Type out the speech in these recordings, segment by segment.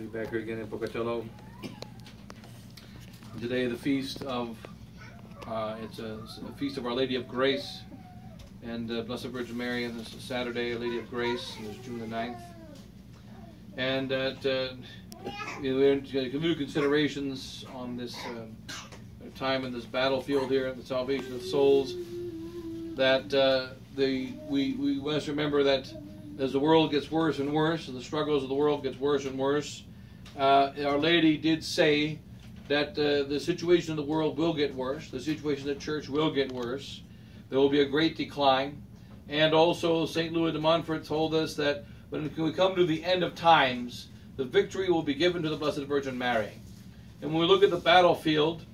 be back here again in Pocatello. Today, the feast of it's a feast of Our Lady of Grace and Blessed Virgin Mary, and this is Saturday, Our Lady of Grace, and it's June the 9th. And we're going to do considerations on this time in this battlefield here, the salvation of souls. That we must remember that as the world gets worse and worse, and the struggles of the world gets worse and worse, Our Lady did say that the situation in the world will get worse. The situation in the church will get worse. There will be a great decline. And also, St. Louis de Montfort told us that when we come to the end of times, the victory will be given to the Blessed Virgin Mary. And when we look at the battlefield,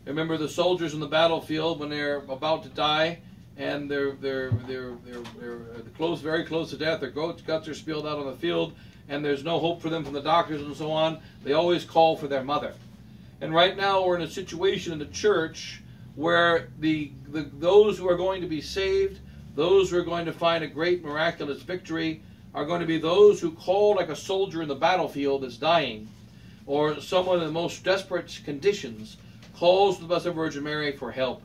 remember the soldiers in the battlefield when they're about to die, and they're close, very close to death. Their guts are spilled out on the field, and there's no hope for them from the doctors and so on. They always call for their mother. And right now we're in a situation in the church where those who are going to be saved, those who are going to find a great miraculous victory, are going to be those who call like a soldier in the battlefield that's dying, or someone in the most desperate conditions calls to the Blessed Virgin Mary for help.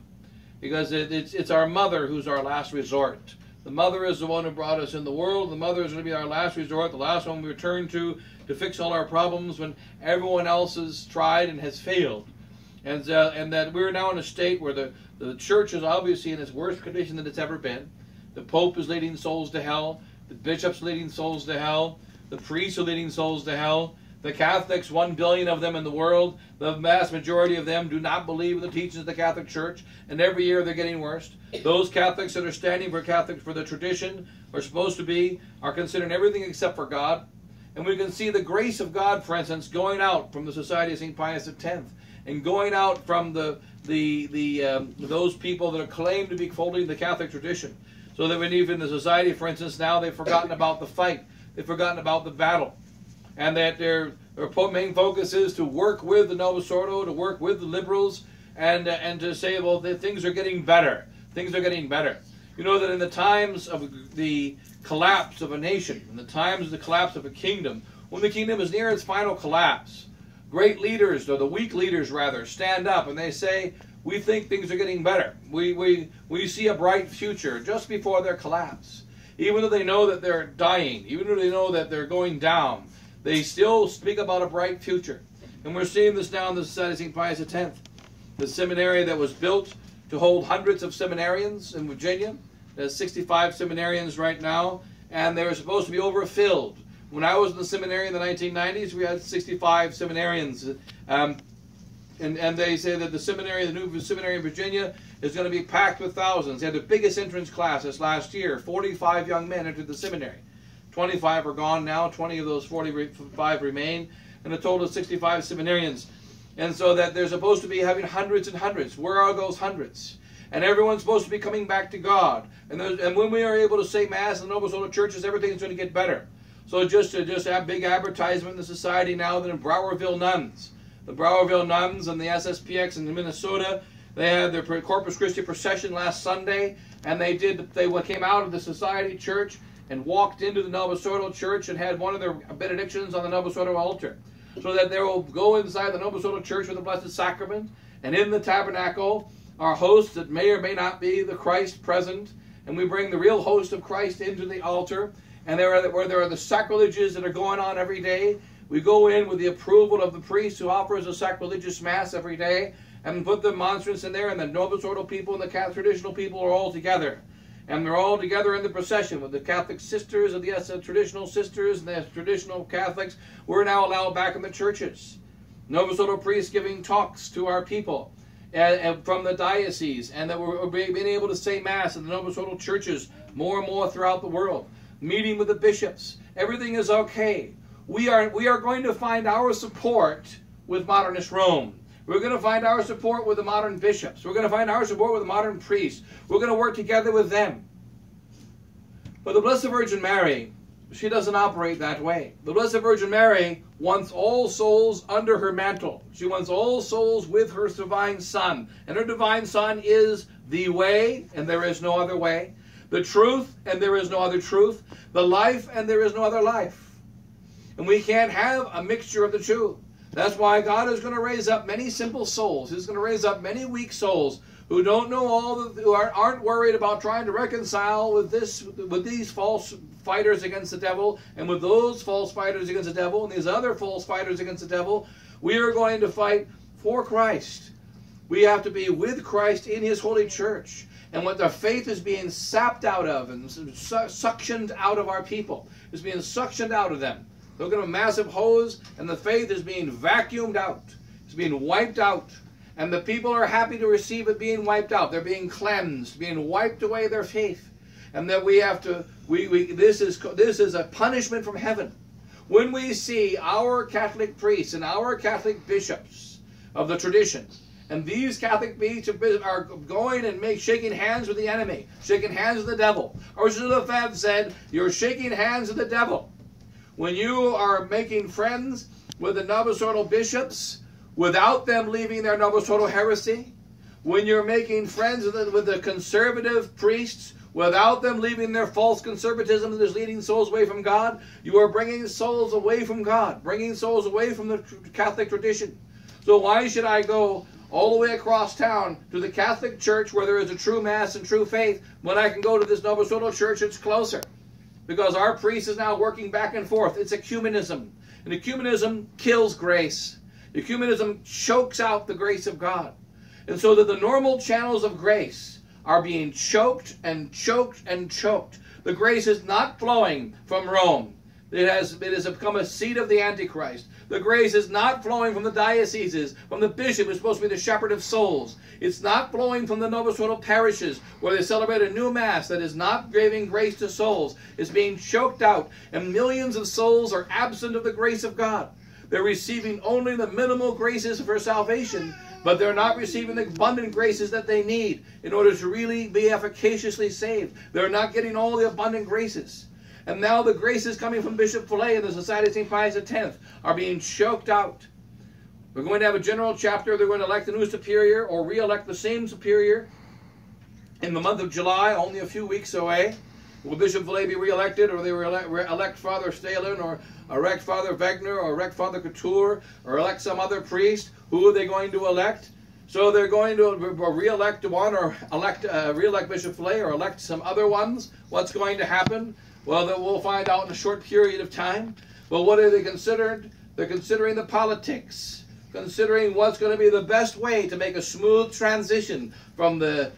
Because it's our mother who's our last resort. The mother is the one who brought us in the world. The mother is going to be our last resort, the last one we return to fix all our problems when everyone else has tried and has failed. And that we're now in a state where the church is obviously in its worst condition that it's ever been. The Pope is leading souls to hell. The bishops are leading souls to hell. The priests are leading souls to hell. The Catholics, 1 billion of them in the world, the vast majority of them do not believe in the teachings of the Catholic Church, and every year they're getting worse. Those Catholics that are standing for the tradition, are supposed to be, are considering everything except for God. And we can see the grace of God, for instance, going out from the Society of St. Pius X, and going out from those people that claim to be following the Catholic tradition. So that when even the society, for instance, now they've forgotten about the fight, they've forgotten about the battle. And that their main focus is to work with the Novus Ordo, to work with the liberals, and to say, well, things are getting better. Things are getting better. You know that in the times of the collapse of a nation, in the times of the collapse of a kingdom, when the kingdom is near its final collapse, great leaders, or the weak leaders rather, stand up and they say, we think things are getting better. We see a bright future just before their collapse. Even though they know that they're dying, even though they know that they're going down, they still speak about a bright future. And we're seeing this now in the Society of St. Pius X, the seminary that was built to hold hundreds of seminarians in Virginia. There's 65 seminarians right now, and they're supposed to be overfilled. When I was in the seminary in the 1990s, we had 65 seminarians. And they say that the new seminary in Virginia is going to be packed with thousands. They had the biggest entrance class this last year. 45 young men entered the seminary. 25 are gone now, 20 of those 45 remain, and a total of 65 seminarians. And so that they're supposed to be having hundreds and hundreds. Where are those hundreds? And everyone's supposed to be coming back to God. And when we are able to say Mass in the Novus Ordo churches, everything's going to get better. So just have big advertisement in the society now that in Browerville nuns, the Browerville nuns and the SSPX in Minnesota, they had their Corpus Christi procession last Sunday, and they came out of the society church and walked into the Novus Ordo church and had one of their benedictions on the Novus Ordo altar. So that they will go inside the Novus Ordo church with the Blessed Sacrament, and in the tabernacle are hosts that may or may not be the Christ present, and we bring the real host of Christ into the altar, and where there are the sacrileges that are going on every day, we go in with the approval of the priest who offers a sacrilegious Mass every day, and put the monstrance in there, and the Novus Ordo people and the Catholic traditional people are all together. And they're all together in the procession with the Catholic sisters and the traditional sisters and the traditional Catholics. We're now allowed back in the churches. Novus Ordo priests giving talks to our people and from the diocese, and that we're being able to say Mass in the Novus Ordo churches more and more throughout the world. Meeting with the bishops. Everything is okay. We are going to find our support with modernist Rome. We're going to find our support with the modern bishops. We're going to find our support with the modern priests. We're going to work together with them. But the Blessed Virgin Mary, she doesn't operate that way. The Blessed Virgin Mary wants all souls under her mantle. She wants all souls with her divine Son. And her divine Son is the way, and there is no other way. The truth, and there is no other truth. The life, and there is no other life. And we can't have a mixture of the two. That's why God is going to raise up many simple souls. He's going to raise up many weak souls who don't know who aren't worried about trying to reconcile with these false fighters against the devil, and with those false fighters against the devil, and these other false fighters against the devil. We are going to fight for Christ. We have to be with Christ in His holy church. And what the faith is being sapped out of and suctioned out of our people, is being suctioned out of them. Look at a massive hose, and the faith is being vacuumed out. It's being wiped out. And the people are happy to receive it being wiped out. They're being cleansed, being wiped away their faith. And that we have to, this is a punishment from heaven. When we see our Catholic priests and our Catholic bishops of the tradition, and these Catholic bishops are going and shaking hands with the enemy, shaking hands with the devil. Archbishop Lefebvre said, you're shaking hands with the devil. When you are making friends with the Novus Ordo bishops, without them leaving their Novus Ordo heresy, when you're making friends with the conservative priests, without them leaving their false conservatism that is leading souls away from God, you are bringing souls away from God, bringing souls away from the Catholic tradition. So why should I go all the way across town to the Catholic Church where there is a true Mass and true faith when I can go to this Novus Ordo church that's closer? Because our priest is now working back and forth. It's ecumenism. And ecumenism kills grace. Ecumenism chokes out the grace of God. And so that the normal channels of grace are being choked and choked and choked. The grace is not flowing from Rome. It has become a seat of the Antichrist. The grace is not flowing from the dioceses, from the bishop who's supposed to be the shepherd of souls. It's not flowing from the Novus Ordo parishes where they celebrate a new Mass that is not giving grace to souls. It's being choked out, and millions of souls are absent of the grace of God. They're receiving only the minimal graces for salvation, but they're not receiving the abundant graces that they need in order to really be efficaciously saved. They're not getting all the abundant graces. And now the graces coming from Bishop Fillet and the Society of St. Pius X are being choked out. We're going to have a general chapter. They're going to elect a new superior or re-elect the same superior in the month of July, only a few weeks away. Will Bishop Fillet be re-elected, or they will elect Father Stalin, or elect Father Wegner, or elect Father Couture, or elect some other priest? Who are they going to elect? So they're going to re-elect one, or re-elect Bishop Fillet, or elect some other ones. What's going to happen? Well, then we'll find out in a short period of time. Well, what are they considered? They're considering the politics, considering what's going to be the best way to make a smooth transition from the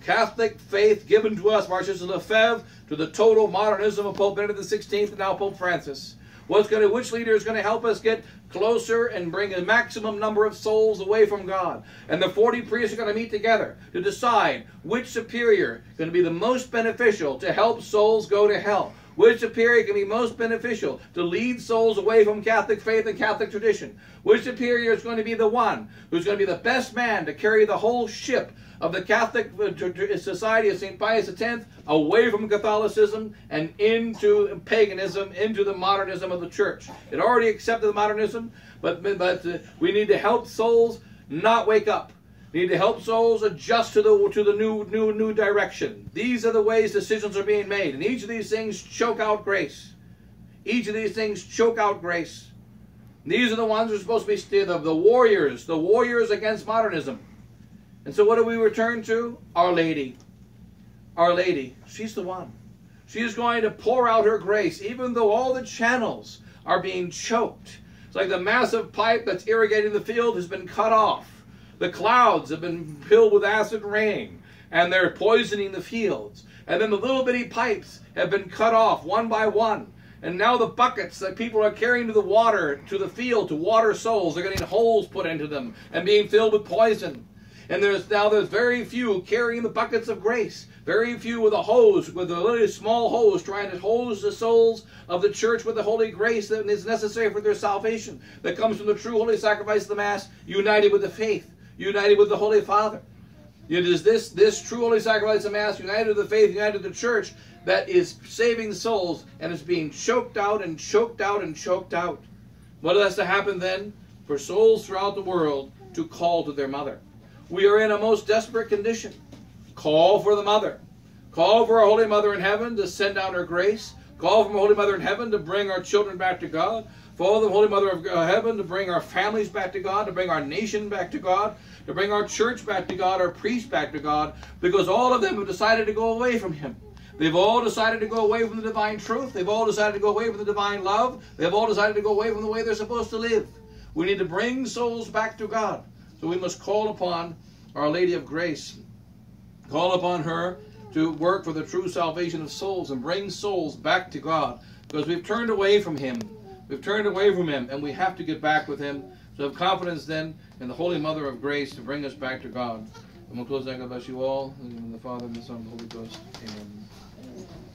Catholic faith given to us, Archbishop Lefebvre, to the total modernism of Pope Benedict XVI and now Pope Francis. Which leader is going to help us get closer and bring a maximum number of souls away from God? And the 40 priests are going to meet together to decide which superior is going to be the most beneficial to help souls go to hell. Which superior can be most beneficial to lead souls away from Catholic faith and Catholic tradition? Which superior is going to be the one who's going to be the best man to carry the whole ship of the Catholic Society of St. Pius X away from Catholicism and into paganism, into the modernism of the church? It already accepted the modernism, but we need to help souls not wake up. We need to help souls adjust to the new direction. These are the ways decisions are being made, and each of these things choke out grace. Each of these things choke out grace. These are the ones who are supposed to be the warriors against modernism. And so what do we return to? Our Lady. Our Lady. She's the one. She is going to pour out her grace, even though all the channels are being choked. It's like the massive pipe that's irrigating the field has been cut off. The clouds have been filled with acid rain, and they're poisoning the fields. And then the little bitty pipes have been cut off one by one. And now the buckets that people are carrying to the water, to the field, to water souls, are getting holes put into them and being filled with poison. And there's very few carrying the buckets of grace. Very few with a hose, with a little small hose, trying to hose the souls of the church with the holy grace that is necessary for their salvation, that comes from the true holy sacrifice of the Mass, united with the faith, united with the Holy Father. It is this true holy sacrifice of Mass, united with the faith, united with the church, that is saving souls, and is being choked out and choked out and choked out. What has to happen then? For souls throughout the world to call to their mother. We are in a most desperate condition. Call for the mother. Call for our Holy Mother in heaven to send down her grace. Call from Holy Mother in heaven to bring our children back to God. Call from Holy Mother of heaven to bring our families back to God, to bring our nation back to God, to bring our church back to God, our priests back to God, because all of them have decided to go away from Him. They've all decided to go away from the divine truth. They've all decided to go away from the divine love. They've all decided to go away from the way they're supposed to live. We need to bring souls back to God. So we must call upon Our Lady of Grace. Call upon her to work for the true salvation of souls and bring souls back to God. Because we've turned away from Him. We've turned away from Him, and we have to get back with Him. So have confidence then in the Holy Mother of Grace to bring us back to God. And we'll close that. God bless you all. In the name of the Father, and the Son, and the Holy Ghost. Amen.